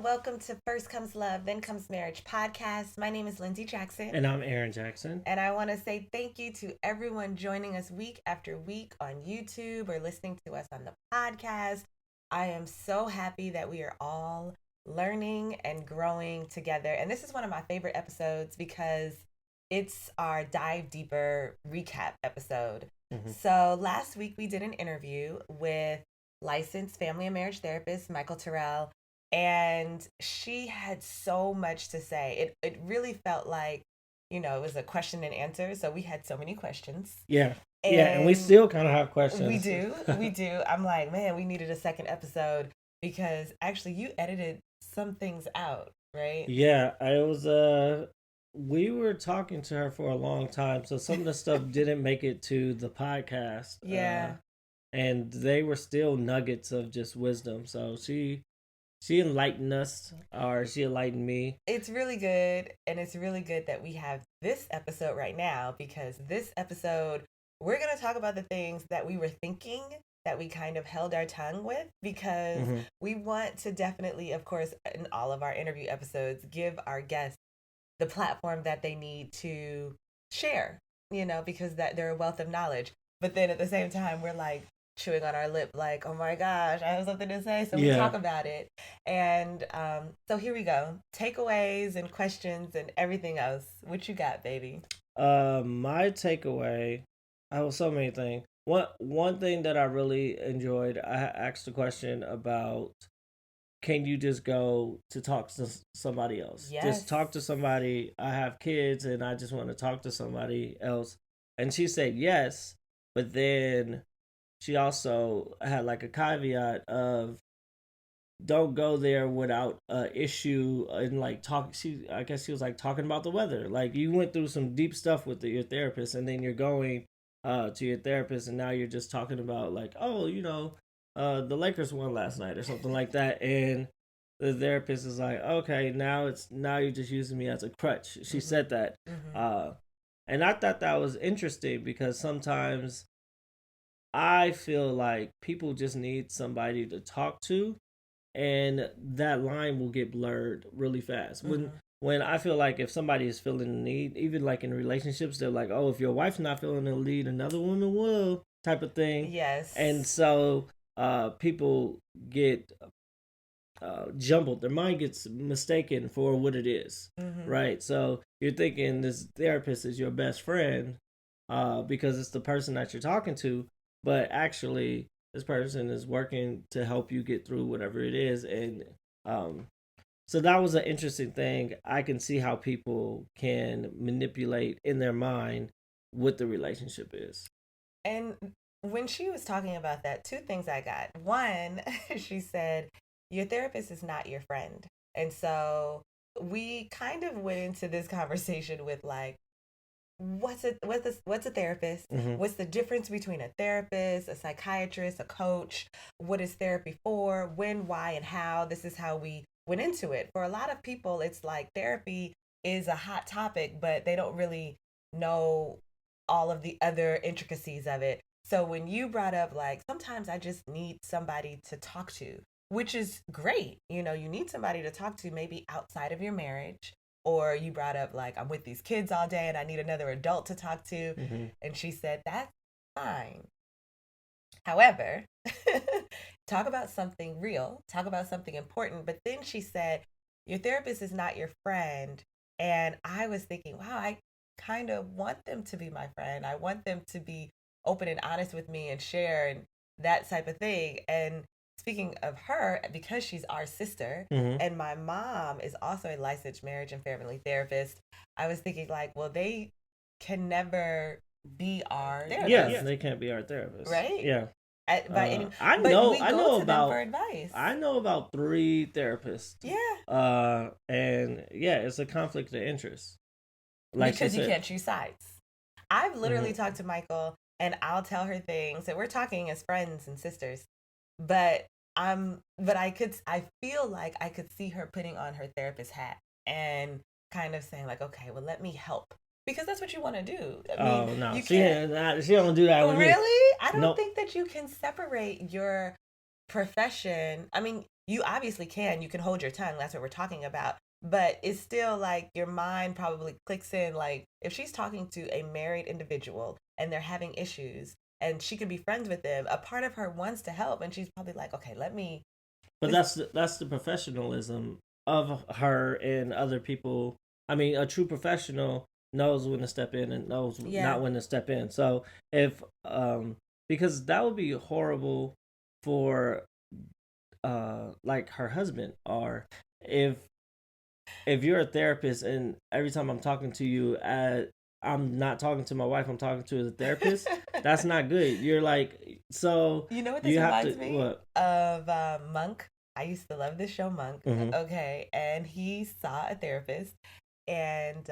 welcome to First Comes Love, Then Comes Marriage podcast. My name is Lindsey Jackson. And I'm Aaron Jackson. And I want to say thank you to everyone joining us week after week on YouTube or listening to us on the podcast. I am so happy that we are all learning and growing together. And this is one of my favorite episodes because it's our Dive Deeper recap episode. So last week we did an interview with licensed family and marriage therapist Michal and she had so much to say. It really felt like, it was a question and answer. So we had so many questions. Yeah. And we still kind of have questions. We do. I'm like, man, we needed a second episode because actually you edited some things out, right? Yeah, we were talking to her for a long time, so some of the stuff didn't make it to the podcast. Yeah. And they were still nuggets of just wisdom. So she enlightened us, or she enlightened me. It's really good, and it's really good that we have this episode right now, because this episode, we're going to talk about the things that we were thinking that we kind of held our tongue with, because we want to definitely, of course, in all of our interview episodes, give our guests the platform that they need to share, because that they're a wealth of knowledge. But then at the same time, we're like chewing on our lip, like, oh my gosh, I have something to say. So we talk about it. And so here we go. Takeaways and questions and everything else. What you got, baby? My takeaway, I have so many things. One thing that I really enjoyed, I asked a question about, can you just go to talk to somebody else? Yes. Just talk to somebody. I have kids and I just want to talk to somebody else. And she said yes, but then she also had like a caveat of, don't go there without an issue and like talk. I guess she was like talking about the weather. Like, you went through some deep stuff with your therapist, and then you're going to your therapist, and now you're just talking about like, oh, the Lakers won last night or something like that, and the therapist is like, okay, now you're just using me as a crutch. She said that, and I thought that was interesting, because sometimes I feel like people just need somebody to talk to, and that line will get blurred really fast. When I feel like if somebody is feeling the need, even like in relationships, they're like, oh, if your wife's not feeling the need, another woman will, type of thing. Yes. And so people get jumbled. Their mind gets mistaken for what it is, right? So you're thinking this therapist is your best friend because it's the person that you're talking to, but actually this person is working to help you get through whatever it is. And so that was an interesting thing. I can see how people can manipulate in their mind what the relationship is. And when she was talking about that, two things I got. One, she said, your therapist is not your friend. And so we kind of went into this conversation with like, what's a therapist? What's the difference between a therapist, a psychiatrist, a coach? What is therapy for? When, why, and how? This is how we went into it. For a lot of people, it's like therapy is a hot topic, but they don't really know all of the other intricacies of it. So when you brought up like, sometimes I just need somebody to talk to, which is great. You need somebody to talk to maybe outside of your marriage. Or you brought up like, I'm with these kids all day and I need another adult to talk to. And she said, that's fine. However, talk about something real, talk about something important. But then she said, your therapist is not your friend. And I was thinking, wow, I kind of want them to be my friend. I want them to be open and honest with me and share and that type of thing. And speaking of her, because she's our sister and my mom is also a licensed marriage and family therapist, I was thinking like, well, they can never be our therapist. Yeah, they can't be our therapist. Right? Yeah. I know about 3 therapists. Yeah. And yeah, it's a conflict of interest. Like, because you can't choose sides. I've literally talked to Michal and I'll tell her things, and we're talking as friends and sisters. But I feel like I could see her putting on her therapist hat and kind of saying like, okay, well, let me help, because that's what you want to do. She don't do that with me. Really? I don't think that you can separate your profession, I mean, you obviously you can hold your tongue. That's what we're talking about. But it's still like your mind probably clicks in. Like, if she's talking to a married individual and they're having issues and she can be friends with them, a part of her wants to help. And she's probably like, okay, let me. But that's the professionalism of her and other people. I mean, a true professional knows when to step in and knows not when to step in. So if because that would be horrible for like her husband, or if you're a therapist and every time I'm talking to you I'm not talking to my wife, I'm talking to the therapist. That's not good. You're like, so you know what this reminds me what? Of Monk. I used to love this show, Monk. Mm-hmm. Okay, and he saw a therapist, and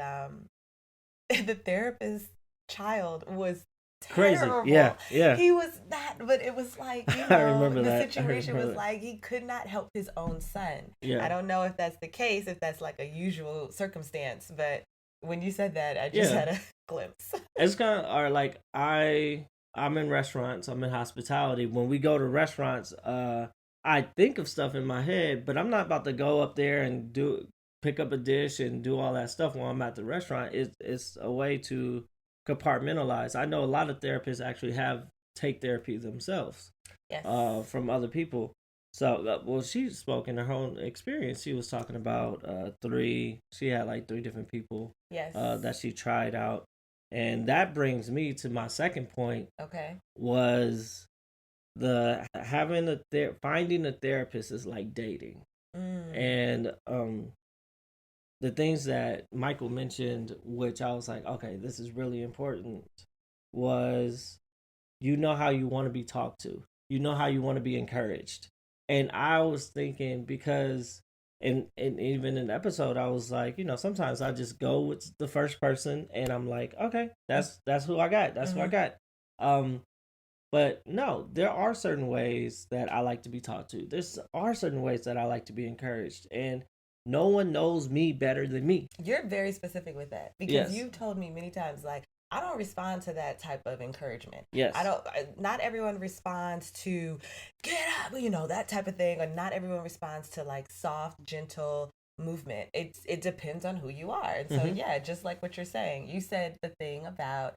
the therapist's child was terrible. Crazy. Yeah. He was not, but it was like, you know, I remember the situation was like he could not help his own son. Yeah. I don't know if that's the case, if that's like a usual circumstance, but when you said that, I just had a glimpse. It's kind of, or like I'm in restaurants, I'm in hospitality. When we go to restaurants, I think of stuff in my head, but I'm not about to go up there and pick up a dish and do all that stuff while I'm at the restaurant. It's a way to compartmentalize. I know a lot of therapists actually take therapy themselves. Yes. From other people. So, well, she spoke in her own experience. She was talking about she had like 3 different people. Yes. That she tried out. And that brings me to my second point. Okay. Was finding a therapist is like dating. And the things that Michael mentioned, which I was like, okay, this is really important, was you know how you want to be talked to. You know how you want to be encouraged. And I was thinking, because and even in the episode, I was like, you know, sometimes I just go with the first person and I'm like, okay, that's who I got. That's who I got. But no, there are certain ways that I like to be talked to. There are certain ways that I like to be encouraged. And no one knows me better than me. You're very specific with that, because you've told me many times, like, I don't respond to that type of encouragement. Yes. Not everyone responds to get up, you know, that type of thing. Or not everyone responds to like soft, gentle movement. It depends on who you are. And so, just like what you're saying, you said the thing about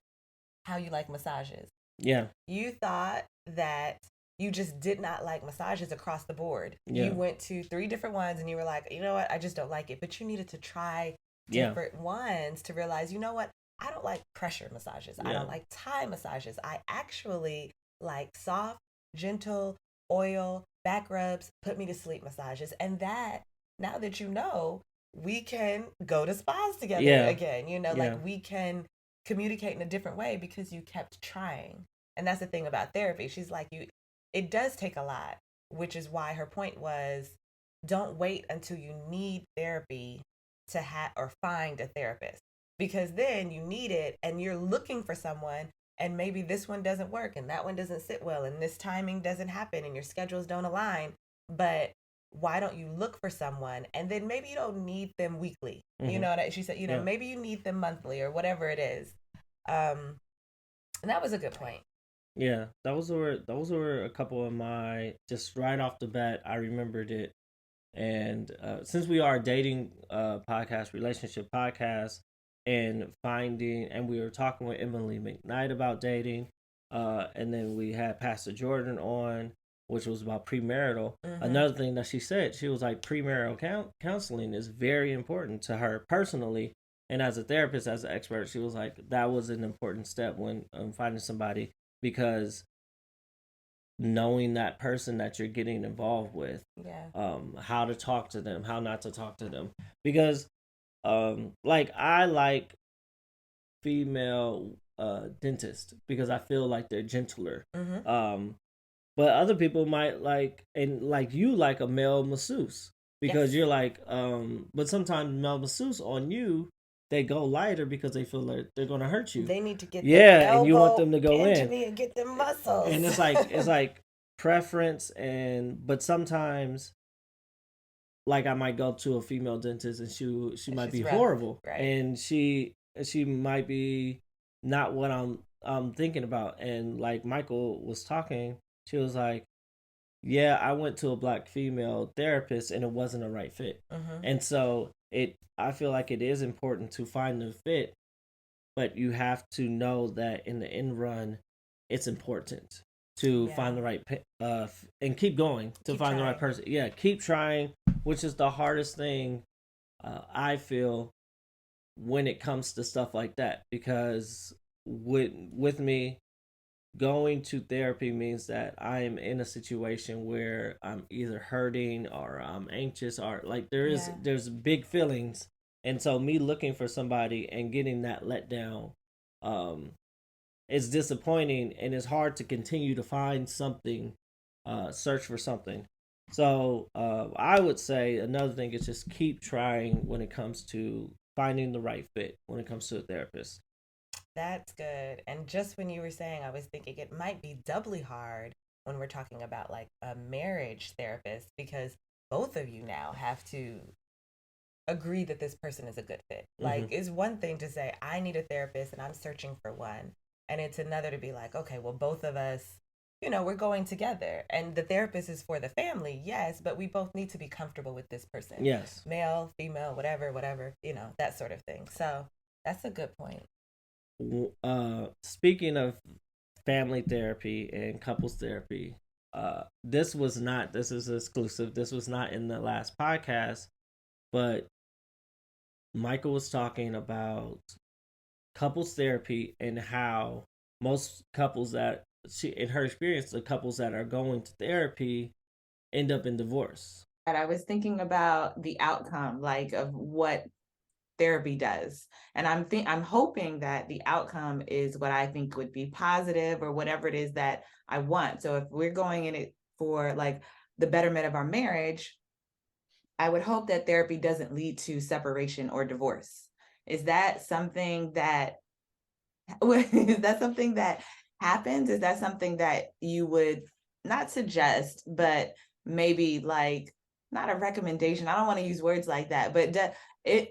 how you like massages. Yeah. You thought that you just did not like massages across the board. Yeah. You went to 3 different ones and you were like, you know what, I just don't like it. But you needed to try different ones to realize, you know what, I don't like pressure massages. I don't like Thai massages. I actually like soft, gentle, oil, back rubs, put me to sleep massages. And that, now that you know, we can go to spas together again. You know, like we can communicate in a different way because you kept trying. And that's the thing about therapy. She's like, it does take a lot, which is why her point was, don't wait until you need therapy to or find a therapist, because then you need it and you're looking for someone, and maybe this one doesn't work and that one doesn't sit well and this timing doesn't happen and your schedules don't align. But why don't you look for someone, and then maybe you don't need them weekly. You know what she said, you know, maybe you need them monthly or whatever it is. And that was a good point. Yeah, those were a couple of my, just right off the bat, I remembered it. And since we are a dating podcast, relationship podcast, and we were talking with Emily McKnight about dating, and then we had Pastor Jordan on, which was about premarital. Another thing that she said, she was like, premarital counseling is very important to her personally, and as a therapist, as an expert, she was like, that was an important step when finding somebody, because knowing that person that you're getting involved with, how to talk to them, how not to talk to them, because like I like female dentists because I feel like they're gentler. But other people might like, and like you like a male masseuse because you're like, but sometimes male masseuse on you, they go lighter because they feel like they're gonna hurt you. They need to get and you want them to go in and get them muscles. And it's like preference, but sometimes, like, I might go to a female dentist and she might be horrible, right? And she might be not what I'm thinking about. And like Michael was talking, she was like, yeah, I went to a black female therapist and it wasn't a right fit. Mm-hmm. And so I feel like it is important to find the fit, but you have to know that in the end run, it's important to Yeah. find the and keep going to Keep find the right trying. person. Yeah, keep trying, which is the hardest thing I feel when it comes to stuff like that, because with me, going to therapy means that I am in a situation where I'm either hurting or I'm anxious, or like Yeah. there's big feelings, and so me looking for somebody and getting that let down, um, is disappointing, and it's hard to continue to find something, search for something. So I would say another thing is just keep trying when it comes to finding the right fit when it comes to a therapist. That's good. And just when you were saying, I was thinking it might be doubly hard when we're talking about like a marriage therapist because both of you now have to agree that this person is a good fit. Mm-hmm. Like, it's one thing to say, I need a therapist and I'm searching for one. And it's another to be like, okay, well, both of us, we're going together. And the therapist is for the family, yes, but we both need to be comfortable with this person, Yes. male, female, whatever, that sort of thing. So that's a good point. Speaking of family therapy and couples therapy, this is exclusive. This was not in the last podcast, but Michael was talking about couples therapy and how most couples that she, in her experience, the couples that are going to therapy end up in divorce. And I was thinking about the outcome, like of what therapy does. And I'm hoping that the outcome is what I think would be positive or whatever it is that I want. So if we're going in it for like the betterment of our marriage, I would hope that therapy doesn't lead to separation or divorce. Is that something that is that something that happens? Is that something that you would not suggest, but maybe like not a recommendation? I don't want to use words like that, but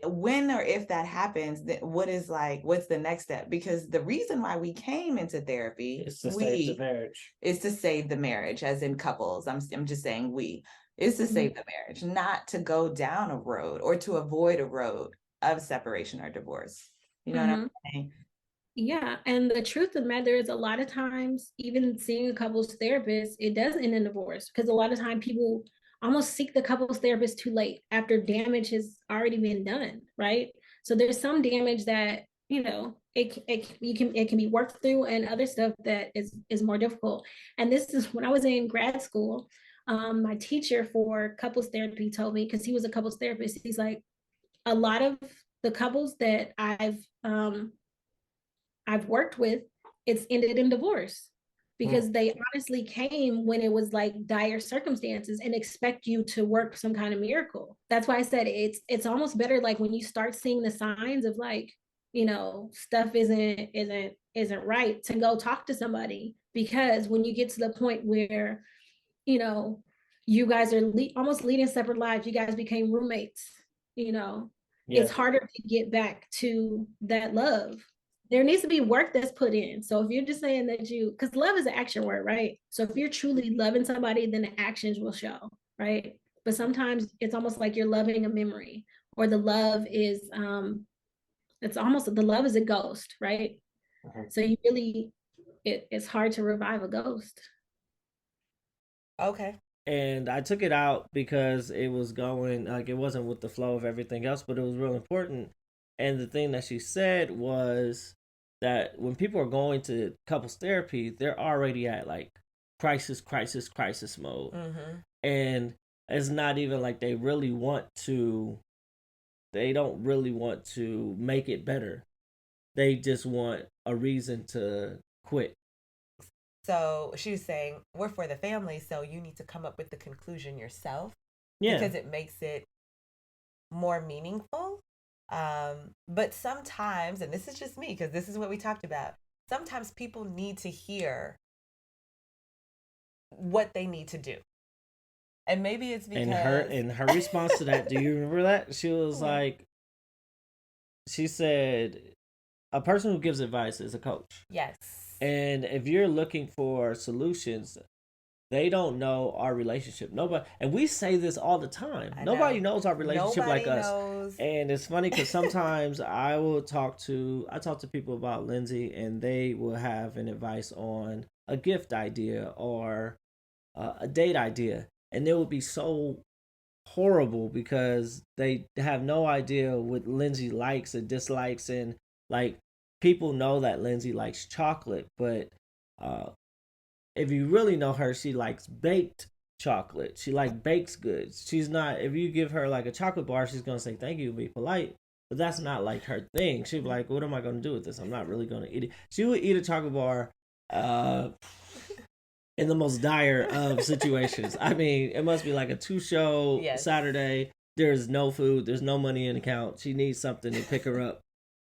when or if that happens, then what's the next step? Because the reason why we came into therapy, It's to save the marriage. is to save the marriage, as in couples. I'm just saying is to save the marriage, not to go down a road or to avoid a road of separation or divorce. You know what I'm saying? Yeah, and the truth of the matter is a lot of times, even seeing a couples therapist, it does end in divorce because a lot of time people almost seek the couples therapist too late after damage has already been done, right? So there's some damage that, it can be worked through and other stuff that is more difficult. And this is when I was in grad school, my teacher for couples therapy told me, because he was a couples therapist, he's like, a lot of the couples that I've worked with, it's ended in divorce because they honestly came when it was like dire circumstances and expect you to work some kind of miracle. That's why I said it's almost better like when you start seeing the signs of like, stuff isn't right, to go talk to somebody, because when you get to the point where, you know, you guys are almost leading separate lives, you guys became roommates, you know, Yeah. it's harder to get back to that love. There needs to be work that's put in. So if you're just saying that because love is an action word, right? So if you're truly loving somebody, then the actions will show, right? But sometimes it's almost like you're loving a memory, or the love is, it's almost, the love is a ghost, right? So you really, it's hard to revive a ghost. Okay. And I took it out because it was going like it wasn't with the flow of everything else, but it was real important. And the thing that she said was that when people are going to couples therapy, they're already at like crisis mode, Mm-hmm. and it's not even like they really want to. They don't really want to make it better. They just want a reason to quit. So she was saying, we're for the family, so you need to come up with the conclusion yourself Yeah. because it makes it more meaningful. But sometimes, and this is just me because this is what we talked about, sometimes people need to hear what they need to do. And maybe it's because And her response to that, do you remember that? She was like, she said, a person who gives advice is a coach. Yes. And if you're looking for solutions, they don't know our relationship. Nobody, and we say this all the time. Nobody knows our relationship like us. And it's funny because sometimes I talk to people about Lindsey, and they will have an advice on a gift idea or a date idea, and it will be so horrible because they have no idea what Lindsey likes and dislikes, and like people know that Lindsey likes chocolate, but if you really know her, she likes baked chocolate. She like bakes goods. She's not. If you give her like a chocolate bar, she's gonna say thank you and be polite. But that's not like her thing. She'd be like, "What am I gonna do with this? I'm not really gonna eat it." She would eat a chocolate bar, in the most dire of situations. I mean, it must be like a 2-show Saturday. There's no food. There's no money in the account. She needs something to pick her up.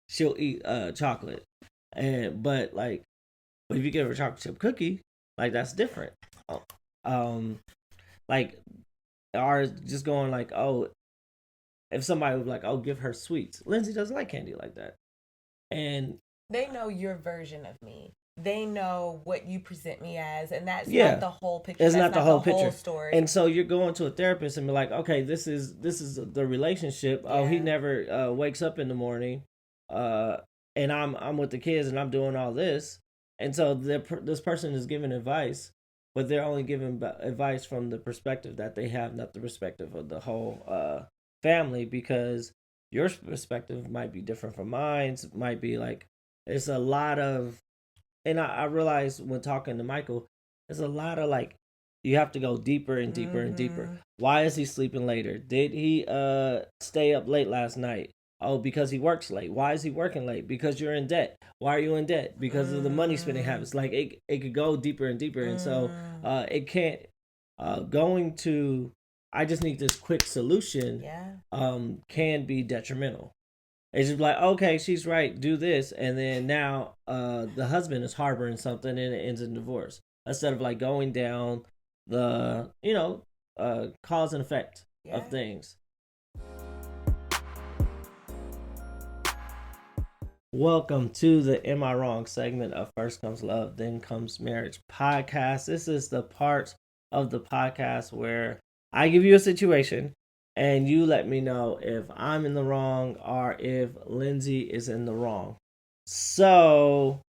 She'll eat chocolate, but if you give her a chocolate chip cookie, like that's different. Like ours just going like, oh, if somebody was like, oh, give her sweets. Lindsey doesn't like candy like that, and they know your version of me. They know what you present me as, and that's not the whole picture. It's not the whole picture. Whole story. And so you're going to a therapist and be like, okay, this is the relationship. Yeah. Oh, he never wakes up in the morning, and I'm with the kids and I'm doing all this, and so this person is giving advice, but they're only giving advice from the perspective that they have, not the perspective of the whole family, because your perspective might be different from mine. Might be like it's a lot of. And I realized when talking to Michael, there's a lot of like, you have to go deeper and deeper and deeper. Why is he sleeping later? Did he stay up late last night? Oh, because he works late. Why is he working late? Because you're in debt. Why are you in debt? Because of the money spending habits. Like it could go deeper and deeper. And so it can't, going to, I just need this quick solution, can be detrimental. It's just like, okay, she's right, do this, and then now the husband is harboring something and it ends in divorce. Instead of like going down the, cause and effect of things. Welcome to the Am I Wrong segment of First Comes Love, Then Comes Marriage podcast. This is the part of the podcast where I give you a situation and you let me know if I'm in the wrong or if Lindsey is in the wrong. So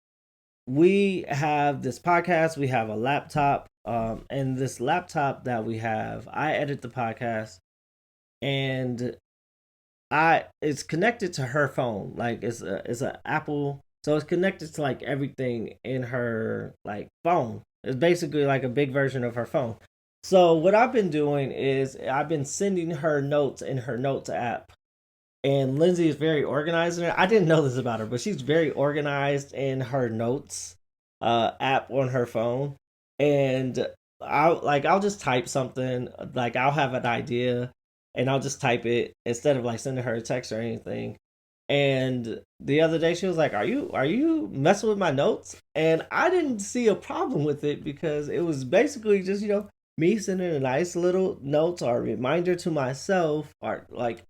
we have this podcast, we have a laptop, and this laptop that we have, I edit the podcast, and it's connected to her phone. Like it's an Apple, so it's connected to like everything in her like phone. It's basically like a big version of her phone. So what I've been doing is I've been sending her notes in her notes app, and Lindsey is very organized in it. I didn't know this about her, but she's very organized in her notes app on her phone. And I'll just type something, like I'll have an idea and I'll just type it instead of like sending her a text or anything. And the other day she was like, are you messing with my notes? And I didn't see a problem with it because it was basically just, me sending a nice little notes or a reminder to myself, or like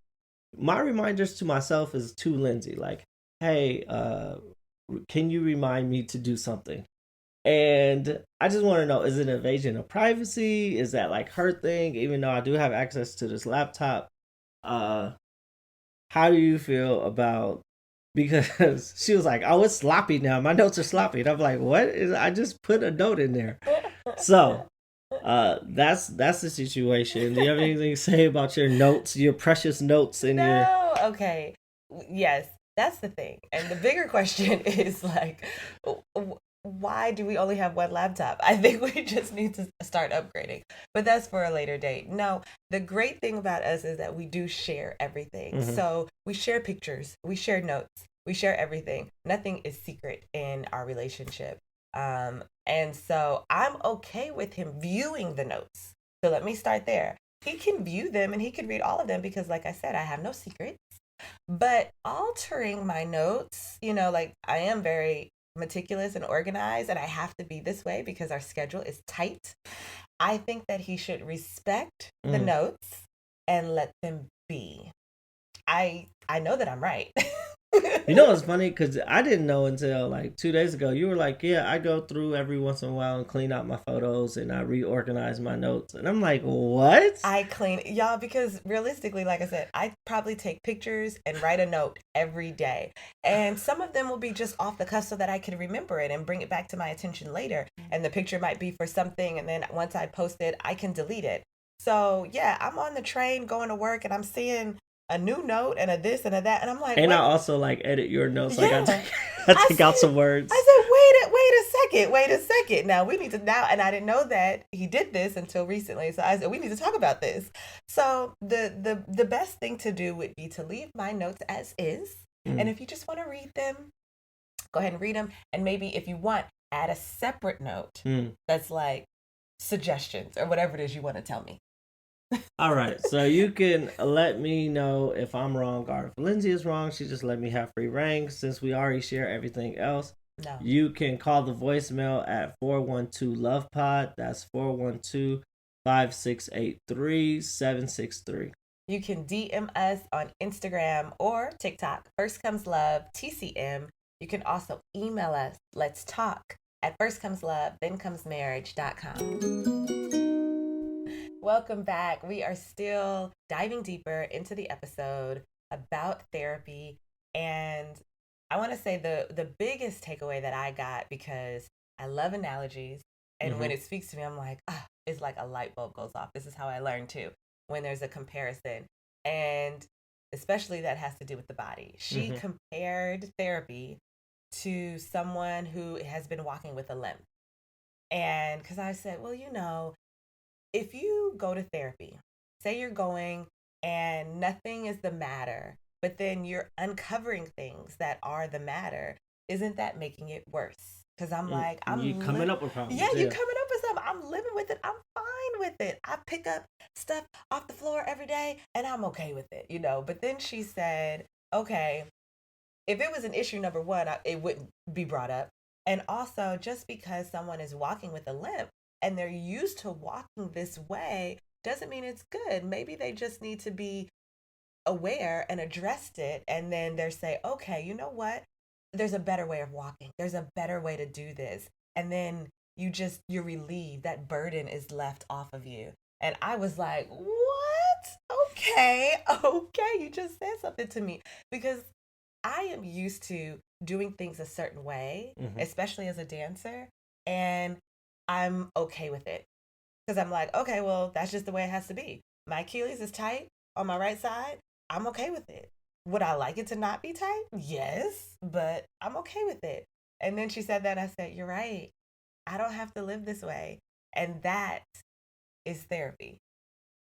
my reminders to myself is to Lindsey, like, hey, can you remind me to do something? And I just want to know, is it an invasion of privacy? Is that like her thing? Even though I do have access to this laptop, how do you feel about, because she was like, oh, it's sloppy now. My notes are sloppy. And I'm like, what? I just put a note in there. So that's the situation. Do you have anything to say about your notes, your precious notes in your... Okay. Yes, that's the thing. And the bigger question is like, why do we only have one laptop? I think we just need to start upgrading, but that's for a later date. No, the great thing about us is that we do share everything. Mm-hmm. So we share pictures, we share notes, we share everything. Nothing is secret in our relationship. And so I'm okay with him viewing the notes. So let me start there. He can view them and he can read all of them because, like I said, I have no secrets. But altering my notes, like I am very meticulous and organized, and I have to be this way because our schedule is tight. I think that he should respect the notes and let them be. I know that I'm right. You know what's funny? Because I didn't know until like 2 days ago. You were like, yeah, I go through every once in a while and clean out my photos and I reorganize my notes. And I'm like, what? I clean y'all because realistically, like I said, I probably take pictures and write a note every day. And some of them will be just off the cuff so that I can remember it and bring it back to my attention later. And the picture might be for something, and then once I post it, I can delete it. So yeah, I'm on the train going to work and I'm seeing a new note and a this and a that, and I'm like, And what? I also like edit your notes. Like Yeah. I take out some words. I said, wait a second. Now we need to now, and I didn't know that he did this until recently. So I said, we need to talk about this. So the best thing to do would be to leave my notes as is, and if you just want to read them, go ahead and read them, and maybe if you want, add a separate note that's like suggestions or whatever it is you want to tell me. All right, so you can let me know if I'm wrong or if Lindsay is wrong. She just let me have free reign since we already share everything else. No. You can call the voicemail at 412-LOVE-POD. That's 412-568-3763. You can DM us on Instagram or TikTok, First Comes Love, TCM. You can also email us, let's talk, at firstcomeslovethenComesMarriage.com. Welcome back. We are still diving deeper into the episode about therapy. And I want to say the biggest takeaway that I got, because I love analogies. And when it speaks to me, I'm like, it's like a light bulb goes off. This is how I learn too, when there's a comparison. And especially that has to do with the body. She compared therapy to someone who has been walking with a limp. And because I said, well, you know, if you go to therapy, say you're going and nothing is the matter, but then you're uncovering things that are the matter, isn't that making it worse? Because I'm like, you coming up with problems. Yeah, you're coming up with something. I'm living with it. I'm fine with it. I pick up stuff off the floor every day and I'm okay with it, you know. But then she said, okay, if it was an issue number one, it wouldn't be brought up. And also, just because someone is walking with a limp and they're used to walking this way doesn't mean it's good. Maybe they just need to be aware and addressed it. And then they're say, okay, you know what? There's a better way of walking. There's a better way to do this. And then you're relieved. That burden is left off of you. And I was like, what? Okay. You just said something to me, because I am used to doing things a certain way, especially as a dancer. And I'm okay with it because I'm like, okay, well, that's just the way it has to be. My Achilles is tight on my right side. I'm okay with it. Would I like it to not be tight? Yes, but I'm okay with it. And then she said that, I said, you're right. I don't have to live this way. And that is therapy.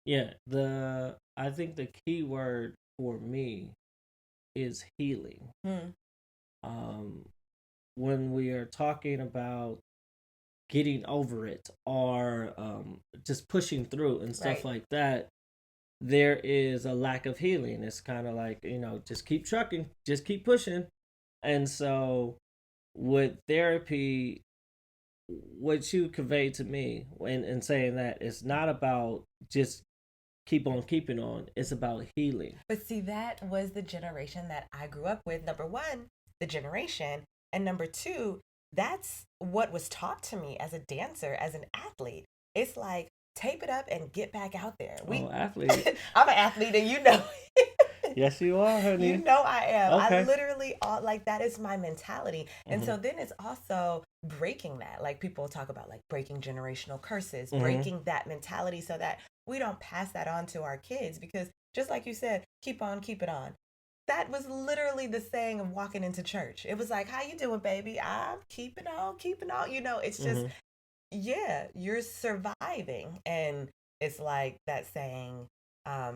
Yeah, I think the key word for me is healing. When we are talking about getting over it or just pushing through and stuff like that, there is a lack of healing. It's kind of like, you know, just keep trucking, just keep pushing. And so with therapy, what you conveyed to me in saying that it's not about just keep on keeping on, it's about healing. But see, that was the generation that I grew up with. Number one, the generation. And number two, that's what was taught to me as a dancer, as an athlete. It's like, tape it up and get back out there. Athlete. I'm an athlete, and you know. Yes, you are, honey. You know I am. Okay. I literally, that is my mentality. And so then it's also breaking that. Like, people talk about like breaking generational curses, breaking that mentality so that we don't pass that on to our kids. Because just like you said, keep on, keep it on. That was literally the saying of walking into church. It was like, how you doing, baby? I'm keeping on, keeping on. You know, it's just, yeah, you're surviving. And it's like that saying, I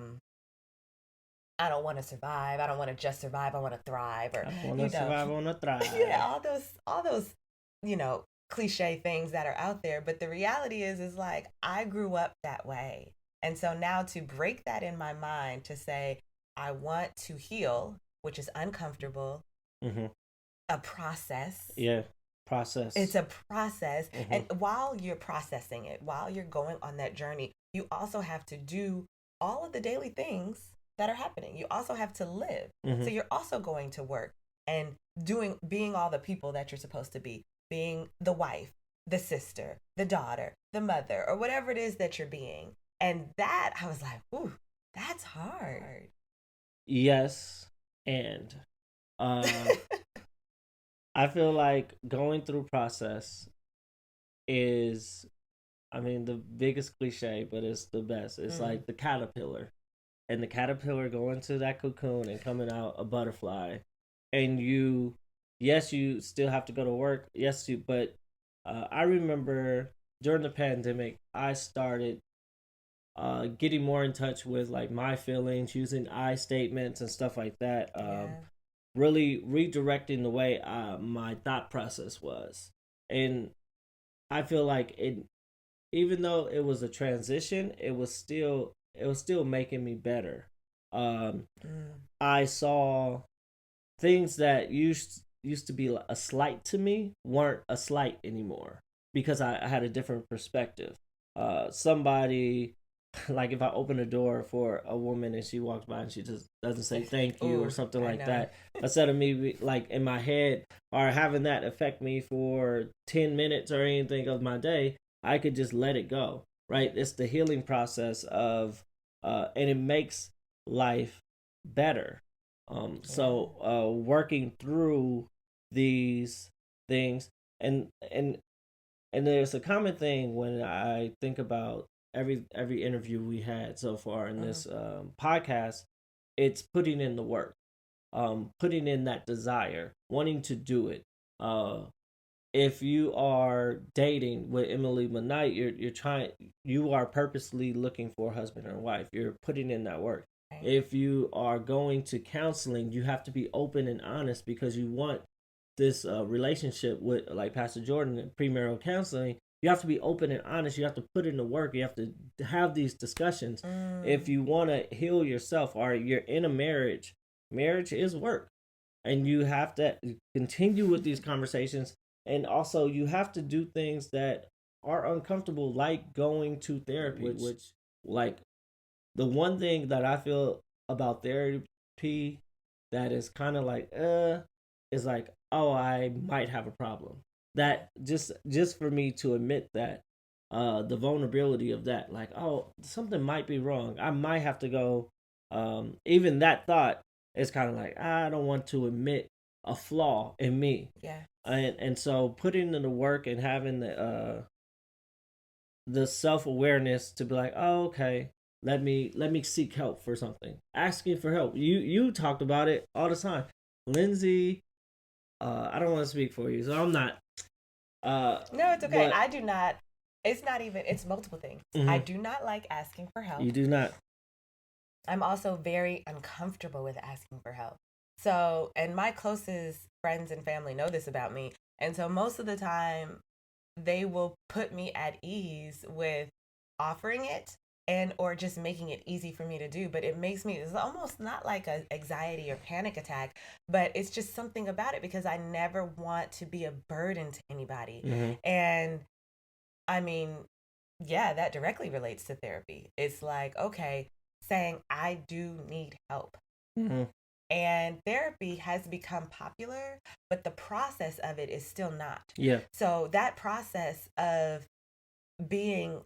don't want to survive. I don't want to just survive. I want to thrive. Or I want to survive, I want to thrive. Yeah, all those, you know, cliche things that are out there. But the reality is like, I grew up that way. And so now to break that in my mind, to say, I want to heal, which is uncomfortable, a process. Yeah, process. It's a process. And while you're processing it, while you're going on that journey, you also have to do all of the daily things that are happening. You also have to live. So you're also going to work. and being all the people that you're supposed to be, being the wife, the sister, the daughter, the mother, or whatever it is that you're being. And that, I was like, ooh, that's hard. Yes, and I feel like going through process is, I mean, the biggest cliche, but it's the best. It's like the caterpillar, and the caterpillar going to that cocoon and coming out a butterfly, and you still have to go to work. But I remember during the pandemic, I started getting more in touch with like my feelings, using I statements and stuff like that. Really redirecting the way my thought process was, and I feel like it, even though it was a transition, it was still making me better. I saw things that used to be a slight to me weren't a slight anymore because I had a different perspective. Somebody, like if I open a door for a woman and she walks by and she just doesn't say thank you or something like that, instead of me like in my head or having that affect me for 10 minutes or anything of my day, I could just let it go, right? It's the healing process of, and it makes life better. So working through these things, and there's a common thing when I think about every interview we had so far in this podcast, it's putting in the work, putting in that desire, wanting to do it. If you are dating with Emily Knight, you are purposely looking for a husband or wife. You're putting in that work. Right. If you are going to counseling, you have to be open and honest because you want this relationship with, like Pastor Jordan, premarital counseling. You have to be open and honest. You have to put in the work. You have to have these discussions. If you want to heal yourself, or you're in a marriage is work. And you have to continue with these conversations. And also you have to do things that are uncomfortable, like going to therapy, which like the one thing that I feel about therapy that is kind of like, is like, oh, I might have a problem. That just for me to admit that, the vulnerability of that, like, oh, something might be wrong. I might have to go. Even that thought is kind of like, I don't want to admit a flaw in me. Yeah. And so putting in the work and having the self-awareness to be like, oh, okay, let me seek help for something. Asking for help. You talked about it all the time. Lindsey, I don't want to speak for you, so I'm not. No, it's okay. But I do not. It's not even. It's multiple things. I do not like asking for help. You do not. I'm also very uncomfortable with asking for help. So, and my closest friends and family know this about me. And so most of the time they will put me at ease with offering it and or just making it easy for me to do. But it makes me, it's almost not like an anxiety or panic attack, but it's just something about it because I never want to be a burden to anybody. And I mean, yeah, that directly relates to therapy. It's like, okay, saying I do need help. And therapy has become popular, but the process of it is still not. Yeah. So that process of being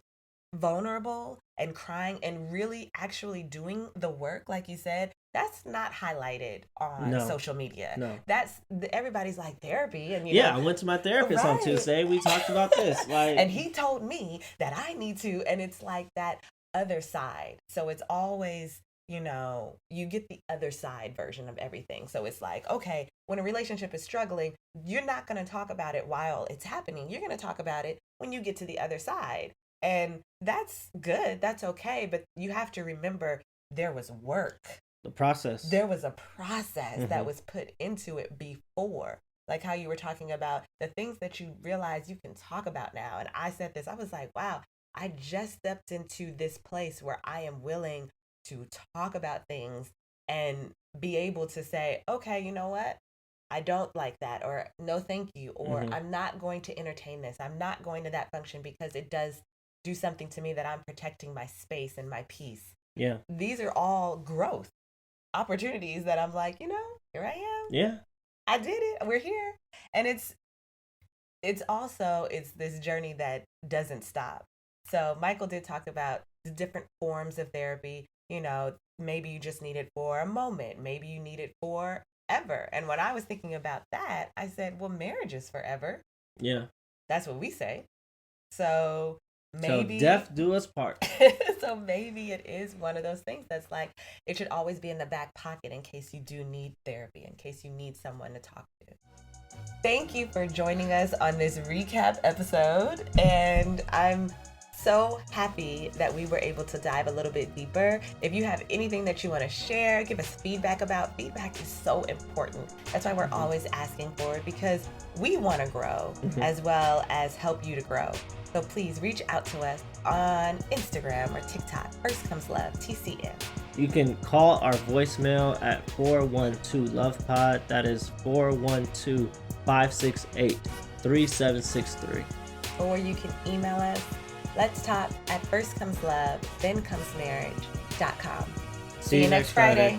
vulnerable and crying and really actually doing the work, like you said, that's not highlighted on social media. No. That's everybody's like therapy, and I went to my therapist on Tuesday. We talked about this, like, and he told me that I need to, and it's like that other side. So it's always, you get the other side version of everything. So it's like, okay, when a relationship is struggling, you're not going to talk about it while it's happening. You're going to talk about it when you get to the other side. And that's good. That's okay. But you have to remember there was work. The process. There was a process that was put into it before. Like how you were talking about the things that you realize you can talk about now. And I said this, I was like, wow, I just stepped into this place where I am willing to talk about things and be able to say, okay, you know what? I don't like that, or no, thank you, or I'm not going to entertain this. I'm not going to that function because it does do something to me that I'm protecting my space and my peace. Yeah. These are all growth opportunities that I'm like, here I am. Yeah. I did it. We're here. And it's also it's this journey that doesn't stop. So Michael did talk about the different forms of therapy. You know, maybe you just need it for a moment, maybe you need it for ever. And when I was thinking about that, I said, well, marriage is forever. Yeah. That's what we say. So maybe so death do us part. so maybe it is one of those things that's like it should always be in the back pocket in case you do need therapy, in case you need someone to talk to. Thank you for joining us on this recap episode, and I'm so happy that we were able to dive a little bit deeper. If you have anything that you want to share, give us feedback about. Feedback is so important. That's why we're always asking for it, because we want to grow as well as help you to grow. So please reach out to us on Instagram or TikTok. First Comes Love, TCM. You can call our voicemail at 412-LOVE-POD. That is 412-568-3763. Or you can email us. Let's talk at firstcomeslovethenComesMarriage.com. See you next Friday.